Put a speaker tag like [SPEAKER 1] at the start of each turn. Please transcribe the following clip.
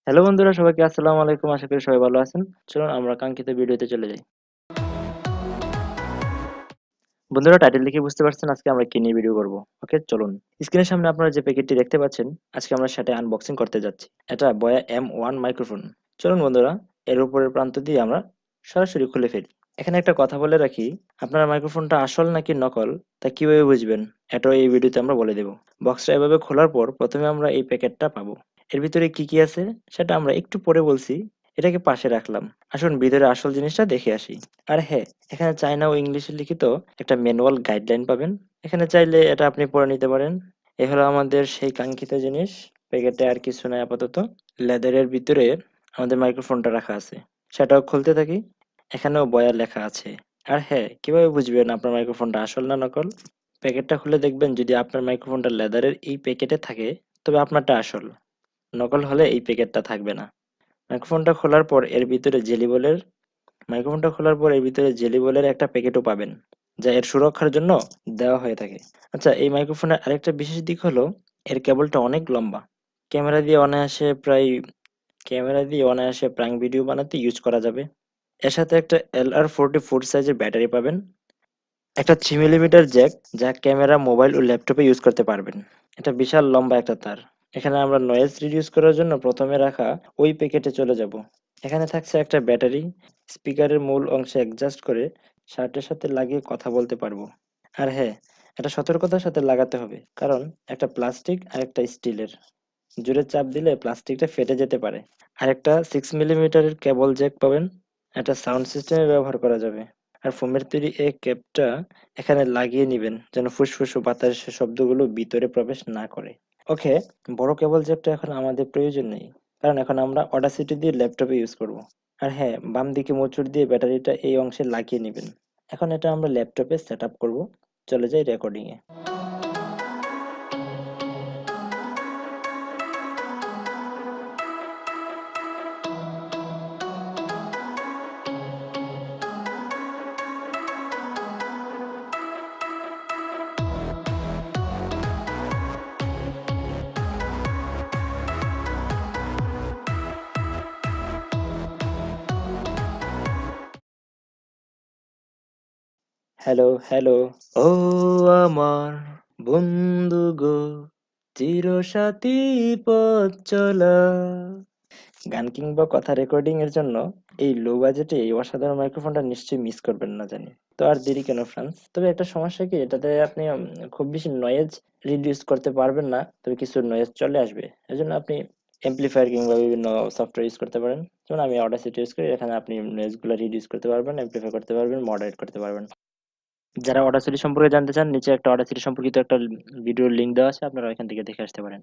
[SPEAKER 1] Hello বন্ধুরা, সবাইকে আসসালামু আলাইকুম। আশা করি সবাই ভালো আছেন। চলুন আমরা কাঙ্ক্ষিত ভিডিওতে চলে যাই। বন্ধুরা, টাইটেল দেখে বুঝতে পারছেন আজকে আমরা কি নিয়ে ভিডিও করব। ওকে, চলুন। স্ক্রিনের সামনে আপনারা যে প্যাকেটটি দেখতে পাচ্ছেন, আজকে আমরা সেটা আনবক্সিং করতে যাচ্ছি। এটা বয়া M1 মাইক্রোফোন। চলুন বন্ধুরা, এর উপরের প্রান্ত দিয়ে আমরা সরাসরি খুলে ফেলি। এখানে একটা কথা বলে রাখি, আপনারা মাইক্রোফোনটা আসল নাকি নকল তা কিভাবে বুঝবেন, এটাও এই ভিডিওতে আমরা বলে দেব। বক্সটা এভাবে খোলার পর প্রথমে আমরা এই প্যাকেটটা পাবো। এর ভিতরে কি কি আছে সেটা আমরা একটু পরে বলছি। এটাকে পাশে রাখলাম। আসুন ভিতরে আসল জিনিসটা দেখে আসি। আর হ্যাঁ, এখানে চায়না ও ইংলিশে লিখিত একটা ম্যানুয়াল গাইডলাইন পাবেন। এখানে চাইলে এটা আপনি পড়ে নিতে পারেন। এ হলো আমাদের সেই কাঙ্ক্ষিত জিনিস। প্যাকেটে আর কিছু নাই আপাতত। লেদারের ভিতরে আমাদের মাইক্রোফোনটা রাখা আছে। সেটাও খুলতে থাকি। এখানেও বয়ার লেখা আছে। আর হ্যাঁ, কিভাবে বুঝবেন আপনার মাইক্রোফোনটা আসল না নকল? প্যাকেটটা খুলে দেখবেন যদি আপনার মাইক্রোফোনটা লেদারের এই প্যাকেটে থাকে তবে আপনারটা আসল। নকল হলে এই প্যাকেটটা থাকবে না। মাইক্রোফোনটা খোলার পর এর ভিতরে জেলি বলের মাইক্রোফোনটা খোলার পর এর ভিতরে জেলি বলের একটা প্যাকেটও পাবেন, যা এর সুরক্ষার জন্য দেওয়া হয়ে থাকে। আচ্ছা, এই মাইক্রোফোনের আরেকটা বিশেষ দিক হলো এর কেবলটা অনেক লম্বা। ক্যামেরা দিয়ে অনায়াসে প্রায় ক্যামেরা দিয়ে অনায়াসে প্রাঙ্ক ভিডিও বানাতে ইউজ করা যাবে। এর সাথে একটা LR44 সাইজের ব্যাটারি পাবেন, একটা 3 মিলিমিটার জ্যাক, যা ক্যামেরা, মোবাইল ও ল্যাপটপে ইউজ করতে পারবেন। এটা বিশাল লম্বা একটা তার। এখানে আমরা নয়েজ রিডিউস করার জন্য প্রথমে রাখা ওই প্যাকেটে চলে যাব। এখানে থাকছে একটা ব্যাটারি। স্পিকারের মূল অংশে অ্যাডজাস্ট করে শার্টের সাথে লাগিয়ে কথা বলতে পারবো। আর হ্যাঁ, এটা সতর্কতার সাথে লাগাতে হবে, কারণ একটা প্লাস্টিক আর একটা স্টিলের। জোরে চাপ দিলে প্লাস্টিকটা ফেটে যেতে পারে। আর একটা 6 মিলিমিটারের কেবল জ্যাক পাবেন। এটা সাউন্ড সিস্টেমে ব্যবহার করা যাবে। আর ফোমের তৈরি এই ক্যাপটা এখানে লাগিয়ে নিবেন, যেন ফুসফুস ও বাতাসের শব্দগুলো ভিতরে প্রবেশ না করে। ওকে, বড় কেবল জ্যাকটা এখন আমাদের প্রয়োজন নেই, কারণ এখন আমরা অডাসিটি দিয়ে ল্যাপটপে ইউজ করব। আর হ্যাঁ, বাম দিকে মোচড় দিয়ে ব্যাটারিটা এই অংশে লাগিয়ে নেবেন। এখন এটা আমরা ল্যাপটপে সেট আপ করবো। চলে যাই রেকর্ডিং এ। Hello, hello. ও আমার বন্ধু গো, চিরসাথী পথ চলা। গান কিংবা কথা রেকর্ডিং এর জন্য এই লো বাজেটে এই অসাধারণ মাইক্রোফোনটা নিশ্চয়ই মিস করবেন না জানি। তো আর দেরি কেন ফ্রান্স? তবে একটা সমস্যা কি, এটাতে আপনি খুব বেশি নয়েজ রিডিউস করতে পারবেন না, তবে কিছু নয়েজ চলে আসবে। এজন্য আপনি এমপ্লিফায়ার কিংবা বিভিন্ন সফটওয়্যার ইউজ করতে পারেন। যেমন আমি অডাসিটি ইউজ করি, এখানে আপনি নয়েজ গুলো রিডিউস করতে পারবেন, এমপ্লিফাই করতে পারবেন, মডারেট করতে পারবেন। যারা অডাসিটি সম্পর্কে জানতে চান, নিচে একটা অডাসিটি সম্পর্কিত একটা ভিডিওর লিংক দেওয়া আছে, আপনারা এখান থেকে দেখে আসতে পারেন।